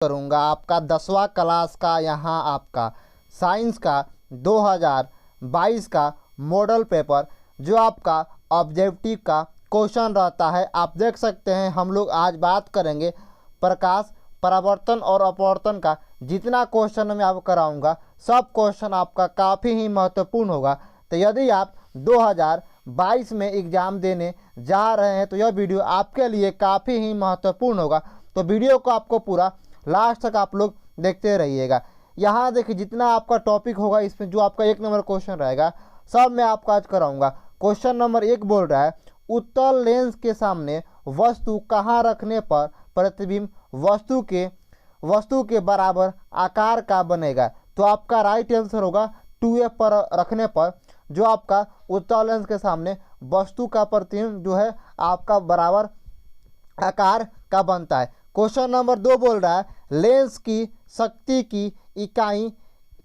करूंगा आपका 10वां क्लास का यहाँ आपका साइंस का 2022 का मॉडल पेपर जो आपका ऑब्जेक्टिव का क्वेश्चन रहता है। आप देख सकते हैं हम लोग आज बात करेंगे प्रकाश परावर्तन और अपवर्तन का। जितना क्वेश्चन मैं आपको कराऊंगा सब क्वेश्चन आपका काफ़ी ही महत्वपूर्ण होगा। तो यदि आप 2022 में एग्ज़ाम देने जा रहे हैं तो यह वीडियो आपके लिए काफ़ी ही महत्वपूर्ण होगा। तो वीडियो को आपको पूरा लास्ट तक आप लोग देखते रहिएगा। यहाँ देखिए जितना आपका टॉपिक होगा इसमें जो आपका 1 नंबर क्वेश्चन रहेगा सब मैं आपको आज कराऊंगा। क्वेश्चन नंबर 1 बोल रहा है उत्तल लेंस के सामने वस्तु कहाँ रखने पर प्रतिबिंब वस्तु के बराबर आकार का बनेगा। तो आपका राइट आंसर होगा 2A पर रखने पर जो आपका उत्तल लेंस के सामने वस्तु का प्रतिबिंब जो है आपका बराबर आकार का बनता है। क्वेश्चन नंबर 2 बोल रहा है लेंस की शक्ति की इकाई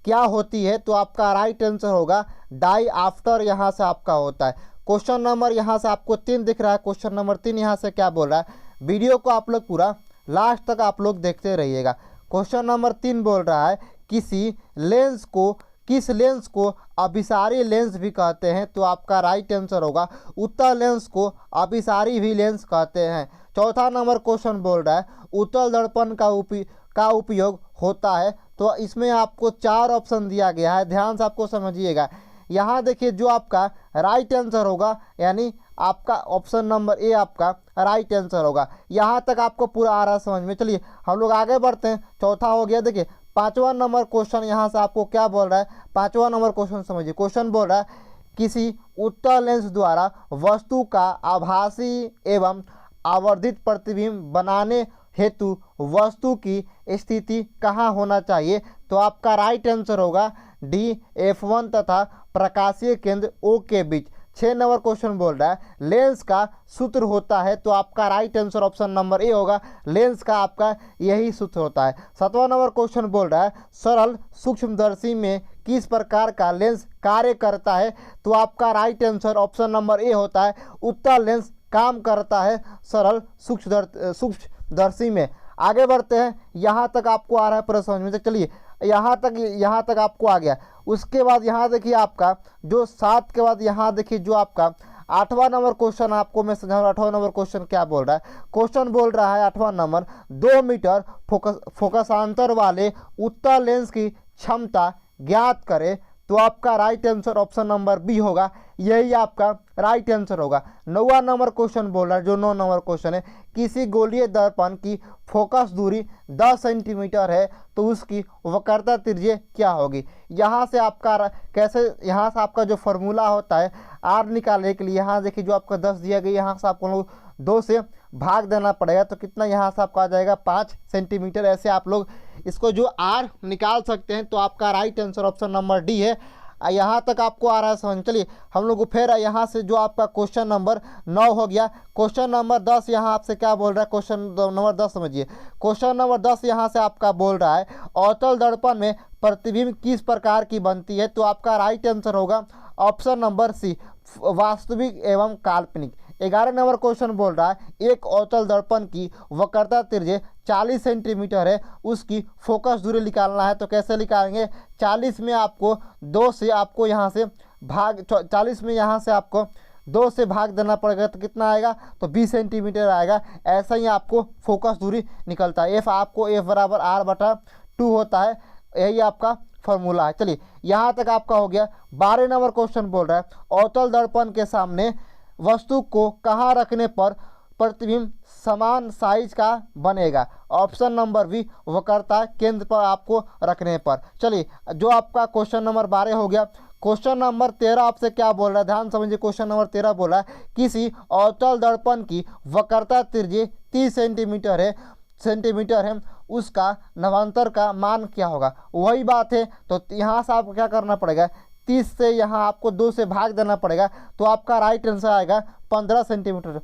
क्या होती है। तो आपका राइट आंसर होगा डायऑप्टर यहाँ से आपका होता है। क्वेश्चन नंबर यहाँ से आपको 3 दिख रहा है। क्वेश्चन नंबर 3 यहाँ से क्या बोल रहा है, वीडियो को आप लोग पूरा लास्ट तक आप लोग देखते रहिएगा। क्वेश्चन नंबर 3 बोल रहा है किस लेंस को अभिसारी लेंस भी कहते हैं। तो आपका राइट आंसर होगा उत्तल लेंस को अभिसारी भी लेंस कहते हैं। चौथा नंबर क्वेश्चन बोल रहा है उत्तल दर्पण का उपयोग होता है। तो इसमें आपको 4 ऑप्शन दिया गया है, ध्यान से आपको समझिएगा। यहाँ देखिए जो आपका राइट आंसर होगा यानी आपका ऑप्शन नंबर ए आपका राइट आंसर होगा। यहाँ तक आपको पूरा आ रहा है समझ में। चलिए हम लोग आगे बढ़ते हैं। चौथा हो गया। देखिए 5वां नंबर क्वेश्चन यहाँ से आपको क्या बोल रहा है, 5वां नंबर क्वेश्चन समझिए। क्वेश्चन बोल रहा है किसी उत्तल लेंस द्वारा वस्तु का आभासी एवं आवर्धित प्रतिबिंब बनाने हेतु वस्तु की स्थिति कहाँ होना चाहिए। तो आपका राइट आंसर होगा डी F1 तथा प्रकाशीय केंद्र O के बीच। 6 नंबर क्वेश्चन बोल रहा है लेंस का सूत्र होता है। तो आपका right answer option number A होगा, लेंस का आपका यही सूत्र होता है। 7वां नंबर क्वेश्चन बोल रहा है सरल सूक्ष्मदर्शी में किस प्रकार का लेंस कार्य करता है। तो आपका right answer option number A होता है, उत्तल लेंस काम करता है सरल सूक्ष्मदर्शी में। आगे बढ़ते हैं। यहाँ तक आपको आ रहा है पूरा समझ में। तो चलिए यहाँ तक आपको आ गया। उसके बाद यहाँ देखिए आपका जो 7 के बाद यहाँ देखिए जो आपका 8वां नंबर क्वेश्चन आपको मैं समझाऊँ। 8वां नंबर क्वेश्चन क्या बोल रहा है, क्वेश्चन बोल रहा है 8वां नंबर 2 मीटर फोकसांतर वाले उत्तल लेंस की क्षमता ज्ञात करें। तो आपका right answer option number B होगा, यही आपका राइट आंसर होगा। 9वां नंबर क्वेश्चन बोल रहा है जो 9 नंबर क्वेश्चन है किसी गोलीय दर्पण की फोकस दूरी 10 सेंटीमीटर है तो उसकी वक्रता त्रिज्या क्या होगी। यहाँ से आपका कैसे, यहाँ से आपका जो फॉर्मूला होता है आर निकालने के लिए, यहाँ देखिए जो आपका 10 दिया गया, यहाँ से आपको लोग 2 से भाग देना पड़ेगा। तो कितना यहाँ से आपका आ जाएगा 5 सेंटीमीटर। ऐसे आप लोग इसको जो आर निकाल सकते हैं। तो आपका right answer option number D है। यहाँ तक आपको आ रहा है समझ। चलिए हम लोग फिर यहाँ से जो आपका क्वेश्चन नंबर 9 हो गया। क्वेश्चन नंबर 10 यहाँ आपसे क्या बोल रहा है, क्वेश्चन नंबर 10 समझिए। क्वेश्चन नंबर 10 यहाँ से आपका बोल रहा है अवतल दर्पण में प्रतिबिंब किस प्रकार की बनती है। तो आपका राइट आंसर होगा ऑप्शन नंबर सी वास्तविक एवं काल्पनिक। 11 नंबर क्वेश्चन बोल रहा है एक अवतल दर्पण की वक्रता त्रिज्या 40 सेंटीमीटर है, उसकी फोकस दूरी निकालना है। तो कैसे निकालेंगे, 40 में आपको 2 से आपको यहाँ से भाग 40 में यहाँ से आपको 2 से भाग देना पड़ेगा। तो कितना आएगा, तो 20 सेंटीमीटर आएगा। ऐसा ही आपको फोकस दूरी निकलता है। आपको F बराबर R/2 होता है, यही आपका फॉर्मूला है। चलिए यहाँ तक आपका हो गया। 12 नंबर क्वेश्चन बोल रहा है अवतल दर्पण के सामने वस्तु को कहाँ रखने पर प्रतिबिंब समान साइज का बनेगा। ऑप्शन नंबर बी वक्रता केंद्र पर आपको रखने पर। चलिए जो आपका क्वेश्चन नंबर 12 हो गया। क्वेश्चन नंबर 13 आपसे क्या बोल रहा है, ध्यान समझिए। क्वेश्चन नंबर 13 बोला है किसी अवतल दर्पण की वक्रता त्रिज्या 30 सेंटीमीटर है, उसका नवांतर का मान क्या होगा। वही बात है। तो यहाँ से आपको क्या करना पड़ेगा, 30 से यहाँ आपको 2 से भाग देना पड़ेगा। तो आपका राइट आंसर आएगा 15 सेंटीमीटर।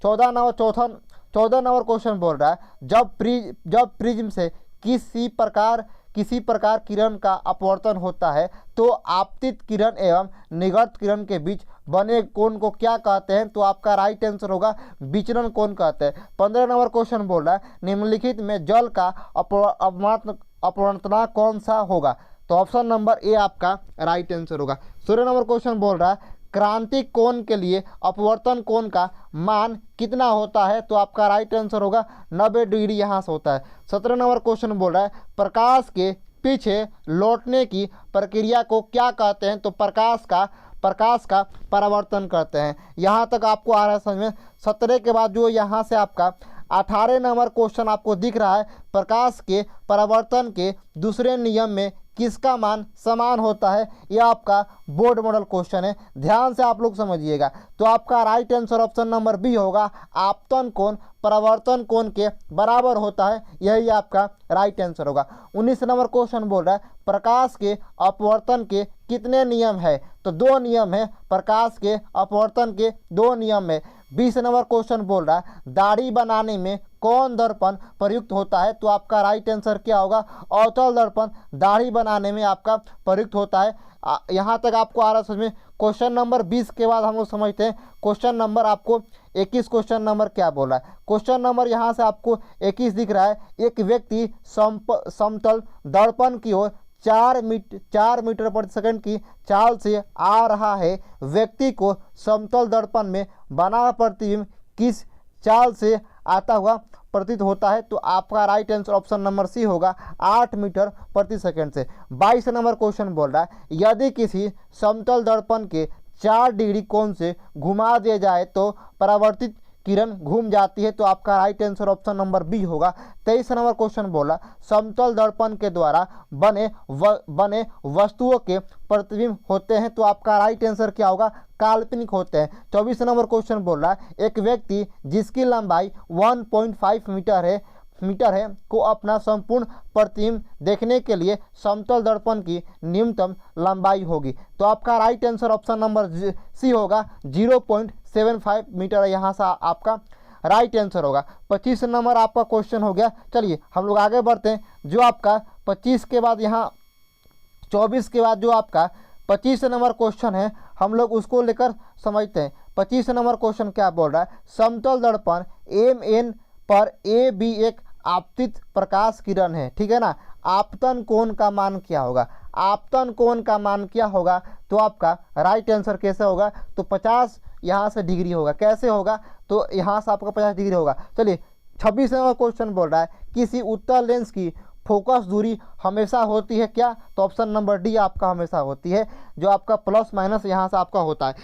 14 नंबर क्वेश्चन बोल रहा है जब प्रिज्म से किसी प्रकार किसी प्रकार किरण का अपवर्तन होता है तो आपतित किरण एवं निगत किरण के बीच बने कोण को क्या कहते हैं? तो आपका राइट आंसर होगा विचलन कोण कहते हैं। 15 नंबर क्वेश्चन बोल रहा है निम्नलिखित में जल का अपवर्तनांक कौन सा होगा? तो ऑप्शन नंबर ए आपका राइट आंसर होगा। 16 नंबर क्वेश्चन बोल रहा है क्रांतिक कोण के लिए अपवर्तन कोण का मान कितना होता है? तो आपका राइट आंसर होगा 90 डिग्री यहाँ से होता है। 17 नंबर क्वेश्चन बोल रहा है प्रकाश के पीछे लौटने की प्रक्रिया को क्या कहते हैं? तो प्रकाश का परावर्तन करते हैं। यहाँ तक आपको आ रहा है समझ में। 17 के बाद जो यहाँ से आपका 18 नंबर क्वेश्चन आपको दिख रहा है प्रकाश के परावर्तन के दूसरे नियम में किसका मान समान होता है? यह आपका बोर्ड मॉडल क्वेश्चन है, ध्यान से आप लोग समझिएगा। तो आपका right answer option number B होगा आपतन कोण परावर्तन कोण के बराबर होता है, यही आपका राइट आंसर होगा। 19 नंबर क्वेश्चन बोल रहा है प्रकाश के अपवर्तन के कितने नियम है? तो 2 नियम है, प्रकाश के अपवर्तन के 2 नियम है। 20 नंबर क्वेश्चन बोल रहा है दाढ़ी बनाने में कौन दर्पण प्रयुक्त होता है? तो आपका राइट आंसर क्या होगा? अवतल दर्पण दाढ़ी बनाने में आपका प्रयुक्त होता है। यहाँ तक आपको आ रहा समझ में। क्वेश्चन नंबर 20 के बाद हम लोग समझते हैं क्वेश्चन नंबर आपको 21 क्वेश्चन नंबर क्या बोला है। क्वेश्चन नंबर यहाँ से आपको 21 दिख रहा है एक व्यक्ति समतल दर्पण की ओर 4 मीटर प्रति सेकंड की चाल से आ रहा है। व्यक्ति को समतल दर्पण में बना प्रतिबिंब किस चाल से आता हुआ प्रतीत होता है? तो आपका right answer option number C होगा 8 मीटर प्रति सेकंड से। 22 नंबर क्वेश्चन बोल रहा है यदि किसी समतल दर्पण के 4 डिग्री कोण से घुमा दिया जाए तो परावर्तित किरण घूम जाती है, तो आपका right answer option number B होगा। 23 नंबर क्वेश्चन बोला समतल दर्पण के द्वारा बने वस्तुओं के प्रतिबिंब होते हैं, तो आपका राइट आंसर क्या होगा? काल्पनिक होते हैं। 24 नंबर क्वेश्चन बोल रहा है एक व्यक्ति जिसकी लंबाई 1.5 मीटर है को अपना संपूर्ण प्रतिबिंब देखने के लिए समतल दर्पण की न्यूनतम लंबाई होगी, तो आपका right answer option number C होगा 0.75 मीटर, यहाँ से आपका राइट आंसर होगा। 25 नंबर आपका क्वेश्चन हो गया। चलिए हम लोग आगे बढ़ते हैं। जो आपका 25 के बाद यहाँ 24 के बाद जो आपका 25 नंबर क्वेश्चन है हम लोग उसको लेकर समझते हैं। 25 नंबर क्वेश्चन क्या बोल रहा है समतल दर्पण MN पर AB एक आपतित प्रकाश किरण है, ठीक है ना। आपतन कोण का मान क्या होगा? आपतन कोण का मान क्या होगा? तो आपका राइट आंसर कैसे होगा? तो 50 यहाँ से डिग्री होगा। कैसे होगा? तो यहाँ से आपका 50 डिग्री होगा। चलिए 26 नंबर क्वेश्चन बोल रहा है किसी उत्तल लेंस की फोकस दूरी हमेशा होती है क्या? तो ऑप्शन नंबर डी आपका हमेशा होती है, जो आपका प्लस माइनस यहाँ से आपका होता है।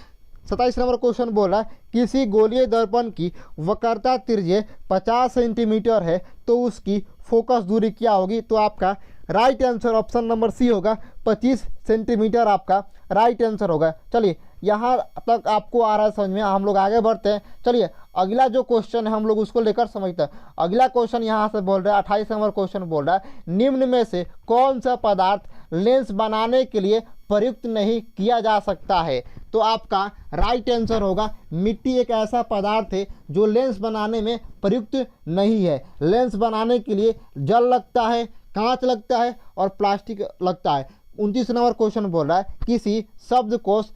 27 नंबर क्वेश्चन बोल रहा है किसी गोलीय दर्पण की वक्रता त्रिज्या 50 सेंटीमीटर है तो उसकी फोकस दूरी क्या होगी? तो आपका right answer option number C होगा 25 सेंटीमीटर आपका राइट आंसर होगा। चलिए यहाँ तक आपको आ रहा है समझ में, हम लोग आगे बढ़ते हैं। चलिए अगला जो क्वेश्चन है हम लोग उसको लेकर समझते हैं। अगला क्वेश्चन यहाँ से बोल रहा है 28 नंबर क्वेश्चन बोल रहा है निम्न में से कौन सा पदार्थ लेंस बनाने के लिए प्रयुक्त नहीं किया जा सकता है? तो आपका राइट आंसर होगा मिट्टी एक ऐसा पदार्थ है जो लेंस बनाने में प्रयुक्त नहीं है। लेंस बनाने के लिए जल लगता है, कांच लगता है और प्लास्टिक लगता है। 29 नंबर क्वेश्चन बोल रहा है किसी शब्दकोश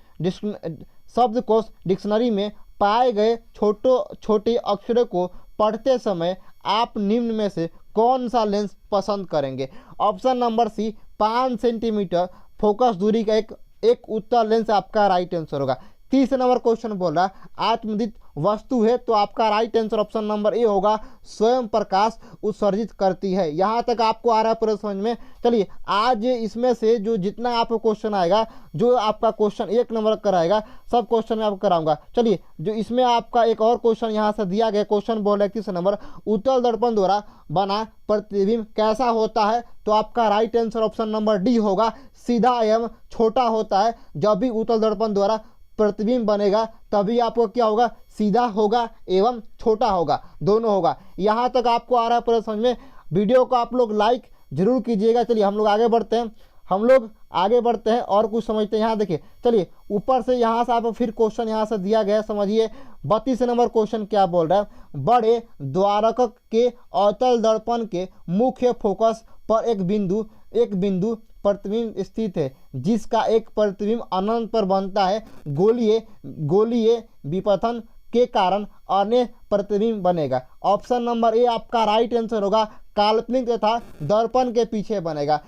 डिक्शनरी में पाए गए छोटे अक्षरों को पढ़ते समय आप निम्न में से कौन सा लेंस पसंद करेंगे? Option number C 5 centimetre focus दूरी का एक उत्तल लेंस आपका राइट आंसर होगा। 30 नंबर क्वेश्चन बोल रहा है आत्मदीप्त वस्तु है, तो आपका right answer option number A होगा स्वयं प्रकाश उत्सर्जित करती है। यहाँ तक आपको आ रहा है पूरा समझ में। चलिए आज इसमें से जो जितना आपको क्वेश्चन आएगा, जो आपका क्वेश्चन 1 नंबर कराएगा, सब क्वेश्चन मैं आपको कराऊंगा। चलिए जो इसमें आपका एक और क्वेश्चन यहाँ से दिया गया, क्वेश्चन बोल रहा है 30 नंबर उत्तल दर्पण द्वारा बना प्रतिबिंब कैसा होता है? तो आपका right answer option number D होगा सीधा एवं छोटा होता है। जब भी उत्तल दर्पण द्वारा प्रतिबिंब बनेगा तभी आपको क्या होगा? सीधा होगा एवं छोटा होगा, दोनों होगा। यहाँ तक आपको आ रहा है पूरा समझ में। वीडियो को आप लोग लाइक जरूर कीजिएगा। चलिए हम लोग आगे बढ़ते हैं और कुछ समझते हैं। यहाँ देखिए, चलिए ऊपर से यहाँ से आप फिर क्वेश्चन यहाँ से दिया गया, समझिए। 32 नंबर क्वेश्चन क्या बोल रहा है बड़े द्वारक के अवतल दर्पण के मुख्य फोकस पर एक बिंदु प्रतिबिंब स्थित है जिसका एक प्रतिबिंब अनंत पर बनता है, गोलीय विपथन के कारण अन्य प्रतिबिंब बनेगा। ऑप्शन नंबर ए आपका राइट आंसर होगा, काल्पनिक तथा दर्पण के पीछे बनेगा।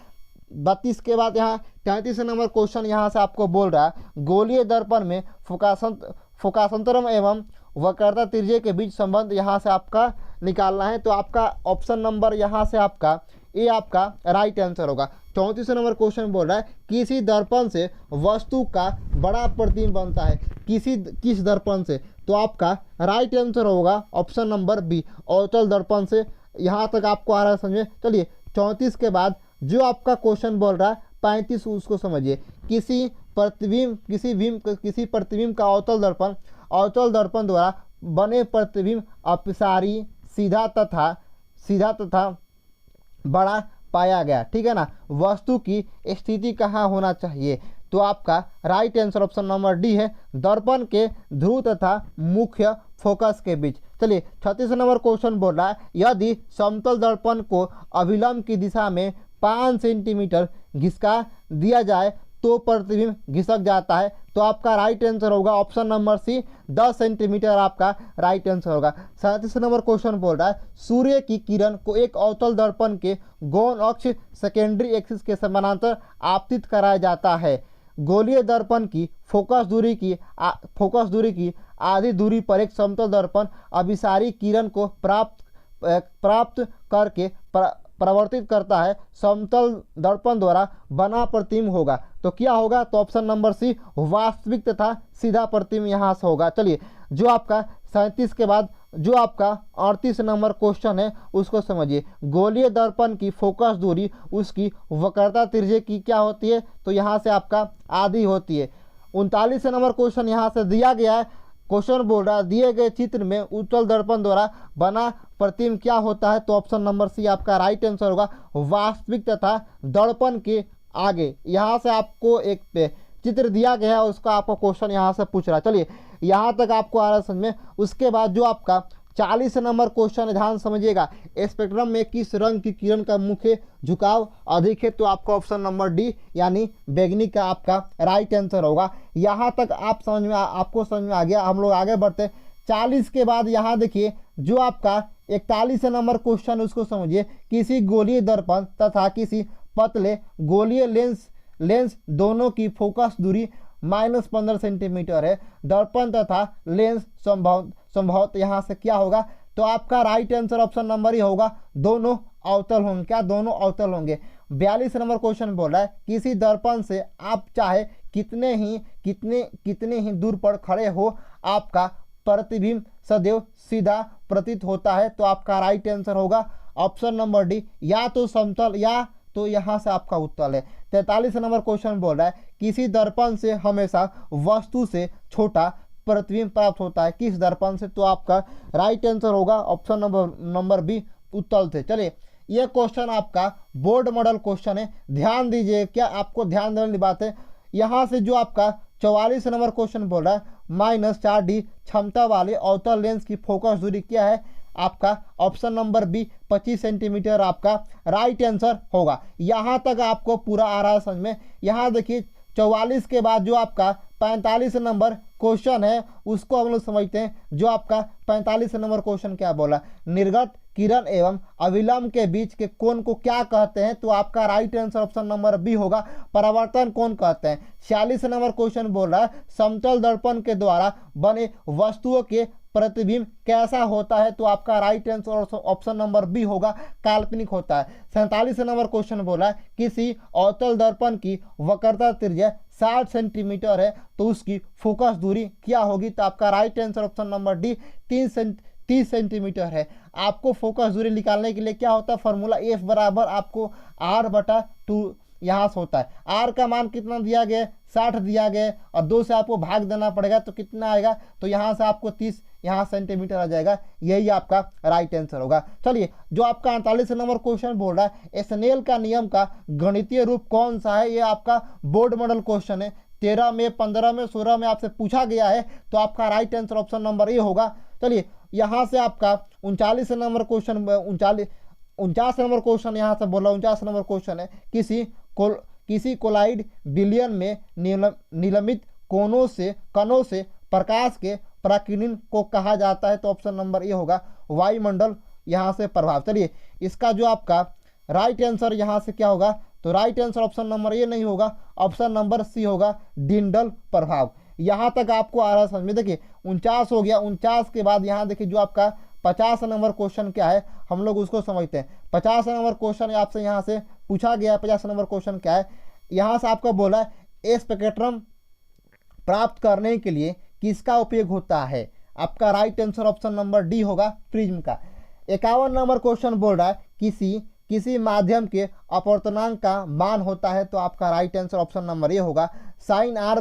32 के बाद यहाँ 33 नंबर क्वेश्चन यहाँ से आपको बोल रहा है, गोलीय दर्पण में फोकासंतरम एवं वक्रता त्रिज्या के बीच संबंध यहाँ से आपका निकालना है। तो आपका ऑप्शन नंबर यहाँ से आपका ए आपका राइट आंसर होगा। 34 नंबर क्वेश्चन बोल रहा है, किसी दर्पण से वस्तु का बड़ा प्रतिबिंब बनता है, किस दर्पण से? तो आपका राइट आंसर होगा ऑप्शन नंबर बी, अवतल दर्पण से। यहाँ तक आपको आ रहा है समझ में? चलिए 34 के बाद जो आपका क्वेश्चन बोल रहा है 35 उसको समझिए। किसी प्रतिबिंब का अवतल दर्पण द्वारा बने प्रतिबिंब अपसारी, सीधा तथा बड़ा पाया गया, ठीक है ना। वस्तु की स्थिति कहाँ होना चाहिए? तो आपका right answer option number D है, दर्पण के ध्रुव तथा मुख्य फोकस के बीच। चलिए 36 नंबर क्वेश्चन बोल रहा है, यदि समतल दर्पण को अभिलंब की दिशा में 5 सेंटीमीटर घिसका दिया जाए तो प्रतिबिंब घिसक जाता है। तो आपका राइट आंसर होगा ऑप्शन नंबर सी, 10 सेंटीमीटर आपका राइट आंसर होगा। 37 नंबर क्वेश्चन बोल रहा है, सूर्य की किरण को एक अवतल दर्पण के गौण अक्ष सेकेंडरी एक्सिस के समानांतर आपतित कराया जाता है। गोलीय दर्पण की फोकस दूरी की आधी दूरी पर एक समतल दर्पण अभिसारी किरण को प्राप्त करके प्रवर्तित करता है, समतल दर्पण द्वारा बना प्रतिबिंब होगा। तो क्या होगा? तो ऑप्शन नंबर सी, वास्तविक तथा सीधा प्रतिबिंब यहाँ से होगा। चलिए जो आपका 37 के बाद जो आपका 38 नंबर क्वेश्चन है उसको समझिए। गोलीय दर्पण की फोकस दूरी उसकी वक्रता त्रिज्या की क्या होती है? तो यहाँ से आपका आधी होती है। 39 नंबर क्वेश्चन यहाँ से दिया गया है। क्वेश्चन बोल रहा है, दिए गए चित्र में उत्तल दर्पण द्वारा बना प्रतिबिंब क्या होता है? तो ऑप्शन नंबर सी आपका राइट आंसर होगा, वास्तविक तथा दर्पण के आगे। यहाँ से आपको एक चित्र दिया गया है, उसका आपको क्वेश्चन यहाँ से पूछ रहा है। चलिए यहाँ तक आपको आ रहा है समझ में। उसके बाद जो आपका 40 नंबर क्वेश्चन, ध्यान समझिएगा, स्पेक्ट्रम में किस रंग की किरण का मुख्य झुकाव अधिक है? तो आपका ऑप्शन नंबर डी यानी बैगनी का आपका राइट आंसर होगा। यहाँ तक आपको समझ में आ गया। हम लोग आगे बढ़ते हैं 40 के बाद। यहाँ देखिए जो आपका 41 नंबर क्वेश्चन उसको समझिए। किसी गोलीय दर्पण तथा किसी पतले गोलीय लेंस दोनों की फोकस दूरी -15 सेंटीमीटर है। दर्पण तथा लेंस संभवतः यहाँ से क्या होगा? तो आपका राइट आंसर ऑप्शन नंबर ही होगा, दोनों अवतल होंगे। क्या? दोनों अवतल होंगे। 42 नंबर क्वेश्चन बोल रहा है, किसी दर्पण से आप चाहे कितने ही दूर पर खड़े हो, आपका प्रतिबिंब सदैव सीधा प्रतीत होता है। तो आपका राइट आंसर होगा ऑप्शन नंबर डी, या तो समतल या तो यहाँ से आपका उत्तल है। 43 नंबर क्वेश्चन बोल रहा है, किसी दर्पण से हमेशा वस्तु से छोटा प्रतिबिंब प्राप्त होता है, किस दर्पण से? तो आपका राइट आंसर होगा ऑप्शन नंबर बी, उत्तल से। चलिए ये क्वेश्चन आपका बोर्ड मॉडल क्वेश्चन है, ध्यान दीजिए। क्या आपको ध्यान देने वाली बात है? यहाँ से जो आपका 44 नंबर क्वेश्चन बोल रहा है, -4D क्षमता वाले अवतल लेंस की फोकस दूरी क्या है? आपका ऑप्शन नंबर बी 25 सेंटीमीटर आपका राइट आंसर होगा। यहाँ तक आपको पूरा आ रहा है समझ में। यहाँ देखिए 44 के बाद जो आपका 45 नंबर क्वेश्चन है उसको हम लोग समझते हैं। जो आपका 45 नंबर क्वेश्चन क्या बोला, निर्गत किरण एवं अभिलंब के बीच के कोण को क्या कहते हैं? तो आपका right answer option number B होगा, परावर्तन कोण कहते हैं। 46 नंबर क्वेश्चन बोल रहा है, समतल दर्पण के द्वारा बने वस्तुओं के प्रतिबिंब कैसा होता है? तो आपका right answer option number B होगा, काल्पनिक होता है। 47 नंबर क्वेश्चन बोला है, किसी अवतल दर्पण की वक्रता त्रिज्या 60 सेंटीमीटर है तो उसकी फोकस दूरी क्या होगी? तो आपका right answer option number D 30 centimetre है। आपको फोकस दूरी निकालने के लिए क्या होता है? फॉर्मूला एफ बराबर आपको r/2 यहाँ से होता है। r का मान कितना दिया गया? 60 दिया गया और 2 से आपको भाग देना पड़ेगा तो कितना आएगा? तो यहाँ से आपको 30 यहाँ सेंटीमीटर आ जाएगा। यही आपका राइट आंसर होगा। चलिए जो आपका 48 नंबर क्वेश्चन बोल रहा है, स्नेल का नियम का गणितीय रूप कौन सा है? ये आपका बोर्ड मॉडल क्वेश्चन है। 13 में, 15 में, 16 में आपसे पूछा गया है। तो आपका right answer option number A होगा। चलिए यहाँ से आपका 39 नंबर क्वेश्चन 49 नंबर क्वेश्चन यहाँ से बोला, 49 नंबर क्वेश्चन है, किसी कोलाइड बिलियन में निलंबित कणों से प्रकाश के प्रकीर्णन को कहा जाता है। तो ऑप्शन नंबर ए होगा वायुमंडल यहाँ से प्रभाव। चलिए इसका जो आपका राइट आंसर यहाँ से क्या होगा, तो right answer option number A नहीं होगा, ऑप्शन नंबर सी होगा डिंडल प्रभाव। यहाँ तक आपको आ रहा समझ में। देखिए 49 हो गया, 49 के बाद यहाँ देखिए जो आपका 50 नंबर क्वेश्चन क्या है, हम लोग उसको समझते हैं। 50 नंबर क्वेश्चन आपसे यहाँ से पूछा गया है। 50 नंबर क्वेश्चन क्या है, यहाँ से आपका बोला है स्पेक्ट्रम प्राप्त करने के लिए किसका उपयोग होता है। आपका right answer option number D होगा प्रिज्म का। 51 नंबर क्वेश्चन बोल रहा है किसी माध्यम के अपवर्तनांक का मान होता है। तो आपका right answer option number A होगा साइन आई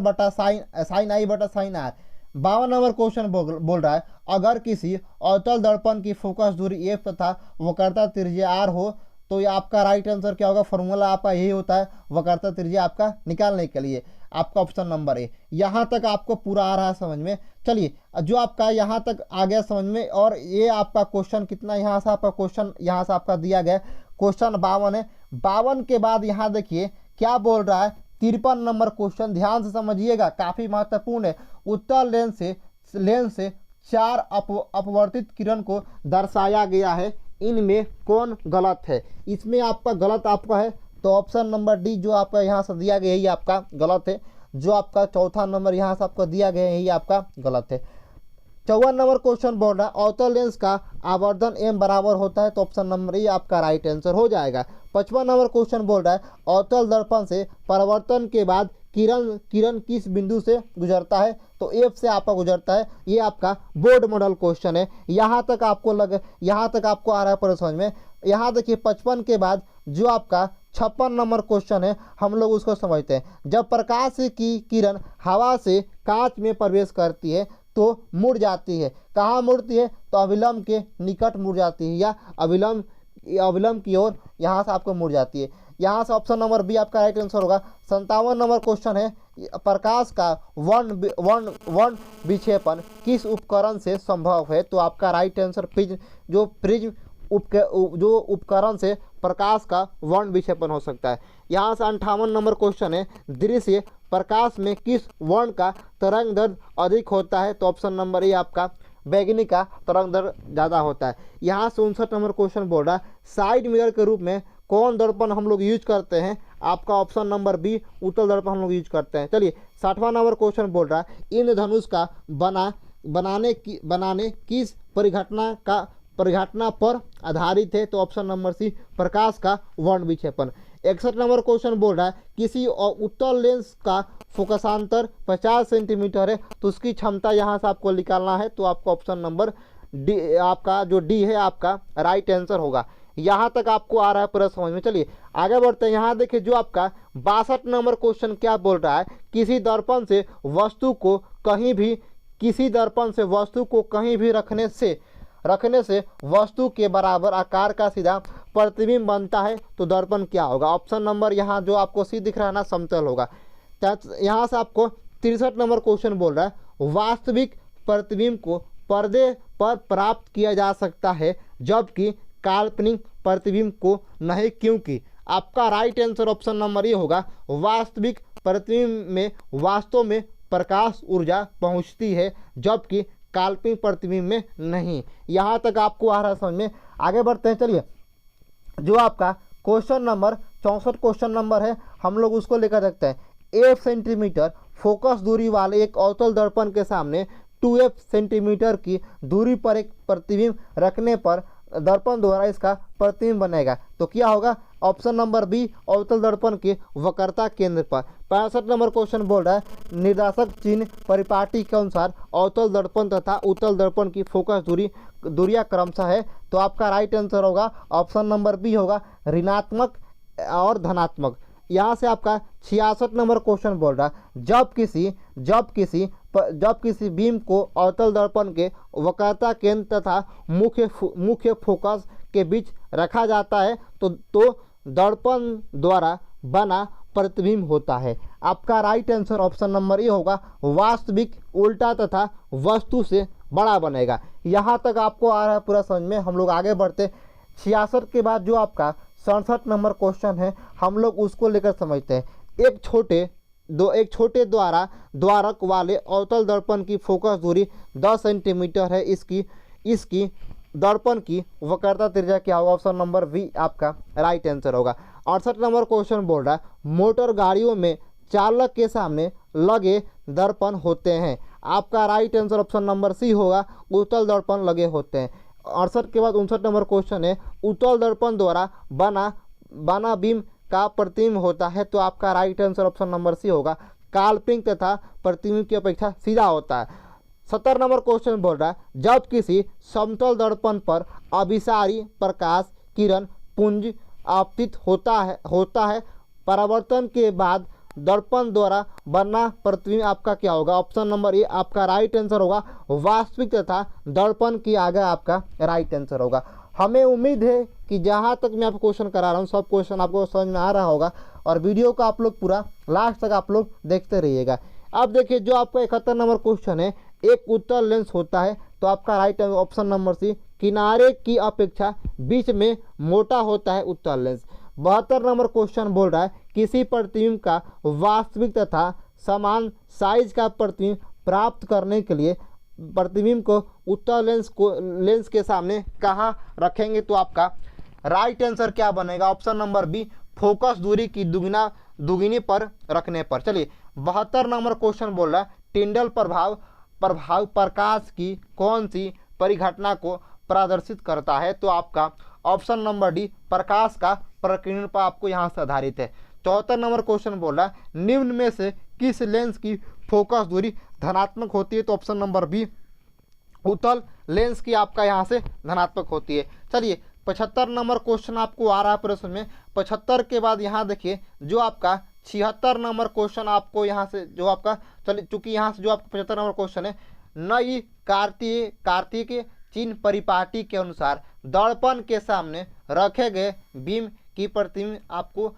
बटा साइन आर। 52 नंबर क्वेश्चन बोल रहा है अगर किसी अवतल दर्पण की फोकस दूरी एफ तथा वक्रता त्रिज्या आर हो तो ये आपका राइट आंसर क्या होगा, फॉर्मूला आपका यही होता है वक्रता त्रिज्या आपका निकालने के लिए। आपका ऑप्शन नंबर ए। यहाँ तक आपको पूरा आ रहा है समझ में। चलिए जो आपका यहाँ तक आ गया समझ में, और ये आपका क्वेश्चन कितना यहाँ से आपका क्वेश्चन यहाँ से आपका दिया गया क्वेश्चन 52 है। 52 के बाद यहाँ देखिए क्या बोल रहा है, 53 नंबर क्वेश्चन ध्यान से समझिएगा, काफी महत्वपूर्ण है। उत्तल लेंस से 4 अपवर्तित किरण को दर्शाया गया है, इनमें कौन गलत है। इसमें आपका गलत आपका है तो ऑप्शन नंबर डी जो आपका यहाँ से दिया गया यही आपका गलत है। जो आपका चौथा नंबर यहाँ से आपको दिया गया यही आपका गलत है। 54 नंबर क्वेश्चन बोल रहा है अवतल लेंस का आवर्धन m बराबर होता है। तो ऑप्शन नंबर ए आपका राइट आंसर हो जाएगा। 55 नंबर क्वेश्चन बोल रहा है अवतल दर्पण से परावर्तन के बाद किरण किस बिंदु से गुजरता है। तो एफ से आपका गुजरता है। ये आपका बोर्ड मॉडल क्वेश्चन है। यहाँ तक आपको आ रहा है पूरा समझ में। यहाँ देखिए 55 के बाद जो आपका 56 नंबर क्वेश्चन है हम लोग उसको समझते हैं। जब प्रकाश की किरण हवा से कांच में प्रवेश करती है तो मुड़ जाती है। कहाँ मुड़ती है, तो अविलंब के निकट मुड़ जाती है या अविलंब की ओर यहाँ से आपको मुड़ जाती है। यहाँ से ऑप्शन नंबर बी आपका राइट आंसर होगा। 57 नंबर क्वेश्चन है प्रकाश का वर्ण विक्षेपण किस उपकरण से संभव है। तो आपका राइट आंसर प्रिज्म जो उपकरण से प्रकाश का वर्ण विक्षेपण हो सकता है। यहाँ से 58 नंबर क्वेश्चन है दृश्य प्रकाश में किस वर्ण का तरंग दैर्ध्य अधिक होता है। तो ऑप्शन नंबर ए आपका बैगनी का तरंग दैर्ध्य ज़्यादा होता है। यहाँ से 59 नंबर क्वेश्चन बोल रहा है साइड मिरर के रूप में कौन दर्पण हम लोग यूज करते हैं। आपका ऑप्शन नंबर बी उत्तल दर्पण हम लोग यूज करते हैं। चलिए 60वां नंबर क्वेश्चन बोल रहा है इंद्रधनुष का बनाने किस परिघटना पर आधारित है। तो ऑप्शन नंबर सी प्रकाश का वर्ण विक्षेपण। 61 नंबर क्वेश्चन बोल रहा है किसी उत्तल लेंस का फोकसांतर 50 सेंटीमीटर है तो उसकी क्षमता यहाँ से आपको निकालना है। तो आपका ऑप्शन नंबर डी आपका जो डी है आपका राइट आंसर होगा। यहाँ तक आपको आ रहा है पूरा समझ में। चलिए आगे बढ़ते हैं। यहाँ देखिए जो आपका 62 नंबर क्वेश्चन क्या बोल रहा है किसी दर्पण से वस्तु को कहीं भी रखने से वस्तु के बराबर आकार का सीधा प्रतिबिंब बनता है। तो दर्पण क्या होगा। ऑप्शन नंबर यहाँ जो आपको सी दिख रहा है ना समतल होगा। यहाँ से आपको 63 नंबर क्वेश्चन बोल रहा है वास्तविक प्रतिबिंब को पर्दे पर प्राप्त किया जा सकता है जबकि काल्पनिक प्रतिबिंब को नहीं, क्योंकि आपका राइट आंसर ऑप्शन नंबर ये होगा वास्तविक प्रतिबिंब में वास्तव में प्रकाश ऊर्जा पहुंचती है जबकि काल्पनिक प्रतिबिंब में नहीं। यहाँ तक आपको आ रहा है समझ में। आगे बढ़ते हैं। चलिए जो आपका क्वेश्चन नंबर 64 क्वेश्चन नंबर है हम लोग उसको लेकर देखते हैं। 1 सेंटीमीटर फोकस दूरी वाले एक अवतल दर्पण के सामने 2 सेंटीमीटर की दूरी पर एक प्रतिबिंब रखने पर दर्पण द्वारा इसका प्रतिबिंब बनेगा। तो क्या होगा। ऑप्शन नंबर बी अवतल दर्पण के वक्रता केंद्र पर। 65 नंबर क्वेश्चन बोल रहा है निर्देशक चिन्ह परिपाटी के अनुसार अवतल दर्पण तथा उत्तल दर्पण की फोकस दूरियां क्रमशः है। तो आपका राइट आंसर होगा ऑप्शन नंबर बी होगा ऋणात्मक और धनात्मक। यहाँ से आपका 66 नंबर क्वेश्चन बोल रहा है जब किसी बीम को अवतल दर्पण के वक्रता केंद्र तथा मुख्य फोकस के बीच रखा जाता है तो दर्पण द्वारा बना प्रतिबिंब होता है। आपका right answer option number A होगा वास्तविक उल्टा तथा वस्तु से बड़ा बनेगा। यहाँ तक आपको आ रहा है पूरा समझ में। हम लोग आगे बढ़ते 66 के बाद जो आपका 67 नंबर क्वेश्चन है हम लोग उसको लेकर समझते हैं। एक छोटे द्वारक वाले अवतल दर्पण की फोकस दूरी 10 सेंटीमीटर है। इसकी दर्पण की वक्रता त्रिज्या क्या होगा? ऑप्शन नंबर बी आपका राइट आंसर होगा। 68 नंबर क्वेश्चन बोल रहा है मोटर गाड़ियों में चालक के सामने लगे दर्पण होते हैं। आपका right answer option number C होगा, उत्तल दर्पण लगे होते हैं। 68 के बाद 59 नंबर क्वेश्चन है उत्तल दर्पण द्वारा बना बीम का प्रतिबिंब होता है। तो आपका right answer option number C होगा, काल्पनिक तथा प्रतिबिंब की अपेक्षा सीधा होता है। 70 नंबर क्वेश्चन बोल रहा है जब किसी समतल दर्पण पर अभिसारी प्रकाश किरण पुंज आपतित होता है परावर्तन के बाद दर्पण द्वारा बना प्रतिबिंब आपका क्या होगा? ऑप्शन नंबर ए आपका राइट आंसर होगा, वास्तविक तथा दर्पण की आगे आपका राइट आंसर होगा। हमें उम्मीद है कि जहाँ तक मैं आपको क्वेश्चन करा रहा हूँ सब क्वेश्चन आपको समझ में आ रहा होगा और वीडियो को आप लोग पूरा लास्ट तक आप लोग देखते रहिएगा। अब देखिए जो आपका 71 नंबर क्वेश्चन है एक उत्तल लेंस होता है। तो आपका राइट ऑप्शन नंबर सी, किनारे की अपेक्षा बीच में मोटा होता है उत्तल लेंस। 72 नंबर क्वेश्चन बोल रहा है किसी प्रतिबिंब का वास्तविक तथा समान साइज का प्रतिबिंब प्राप्त करने के लिए प्रतिबिंब को उत्तल लेंस के सामने कहाँ रखेंगे? तो आपका राइट आंसर क्या बनेगा? ऑप्शन नंबर बी, फोकस दूरी की दुगुनी पर रखने पर। चलिए 72 नंबर क्वेश्चन बोल रहा है टिंडल प्रभाव प्रकाश की कौन सी परिघटना को प्रदर्शित करता है? तो आपका ऑप्शन नंबर डी, प्रकाश का प्रकीर्णन पर आपको यहाँ से आधारित है। 74 नंबर क्वेश्चन बोल रहा है निम्न में से किस लेंस की फोकस दूरी धनात्मक होती है? तो ऑप्शन नंबर बी, उत्तल लेंस की आपका यहाँ से धनात्मक होती है। चलिए 75 नंबर क्वेश्चन आपको आ रहा है प्रश्न में। 75 के बाद यहाँ देखिए जो आपका 76 नंबर क्वेश्चन आपको यहाँ से जो आपका, चलिए चूंकि यहाँ से जो आपका 75 नंबर क्वेश्चन है नई कार्तिक चिन्ह परिपाटी के अनुसार दर्पण के सामने रखे गए बीम की प्रतिबिंब आपको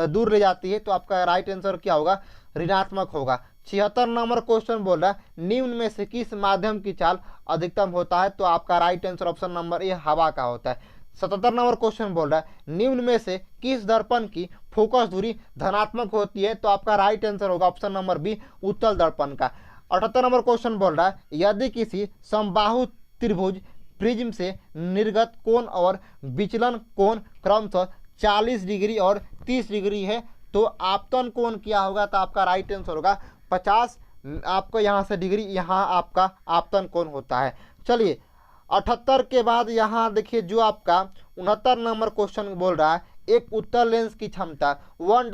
दूर ले जाती है। तो आपका राइट आंसर क्या होगा? ऋणात्मक होगा। 76 नंबर क्वेश्चन बोल रहा है निम्न में से किस माध्यम की चाल अधिकतम होता है? तो आपका right answer option number A, हवा का होता है। 77 नंबर क्वेश्चन बोल रहा है निम्न में से किस दर्पण की फोकस दूरी धनात्मक होती है? तो आपका राइट आंसर होगा ऑप्शन नंबर बी, उत्तल दर्पण का। 78 नंबर क्वेश्चन बोल रहा है यदि किसी समबाहु त्रिभुज प्रिज्म से निर्गत कोण और विचलन कोण क्रमशः 40 डिग्री और 30 डिग्री है तो आपतन कोण क्या होगा? तो आपका राइट आंसर होगा 50 आपको यहाँ से डिग्री, यहाँ आपका आपतन कोण होता है। चलिए 78 के बाद यहाँ देखिए जो आपका 69 नंबर क्वेश्चन बोल रहा है एक उत्तल लेंस की क्षमता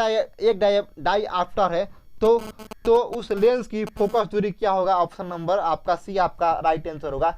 एक डायऑप्टर है तो उस लेंस की फोकस दूरी क्या होगा? ऑप्शन नंबर आपका सी आपका राइट आंसर होगा,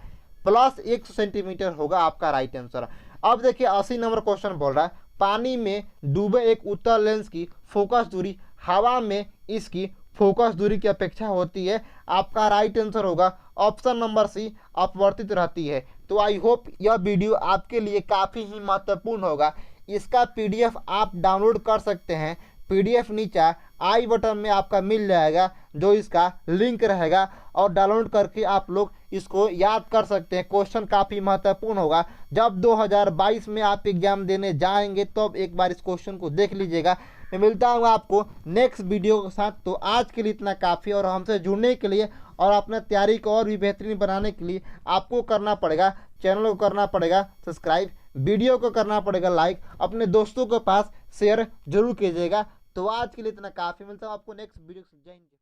प्लस 100 सेंटीमीटर होगा आपका राइट आंसर। अब देखिए 80 नंबर क्वेश्चन बोल रहा है पानी में डूबे एक उत्तल लेंस की फोकस दूरी हवा में इसकी फोकस दूरी की अपेक्षा होती है। आपका राइट आंसर होगा ऑप्शन नंबर सी, अपवर्तित रहती है। तो आई होप यह वीडियो आपके लिए काफ़ी ही महत्वपूर्ण होगा। इसका पीडीएफ आप डाउनलोड कर सकते हैं, पीडीएफ नीचे आई बटन में आपका मिल जाएगा जो इसका लिंक रहेगा और डाउनलोड करके आप लोग इसको याद कर सकते हैं। क्वेश्चन काफ़ी महत्वपूर्ण होगा। जब 2022 में आप एग्जाम देने जाएंगे तो अब एक बार इस क्वेश्चन को देख लीजिएगा। मैं मिलता हूँ आपको नेक्स्ट वीडियो के साथ। तो आज के लिए इतना काफ़ी, और हमसे जुड़ने के लिए और अपने तैयारी को और भी बेहतरीन बनाने के लिए आपको करना पड़ेगा, चैनल को करना पड़ेगा सब्सक्राइब, वीडियो को करना पड़ेगा लाइक, अपने दोस्तों के पास शेयर जरूर कीजिएगा। तो आज के लिए इतना काफ़ी, मिलता हूँ आपको नेक्स्ट वीडियो से। जय हिंद।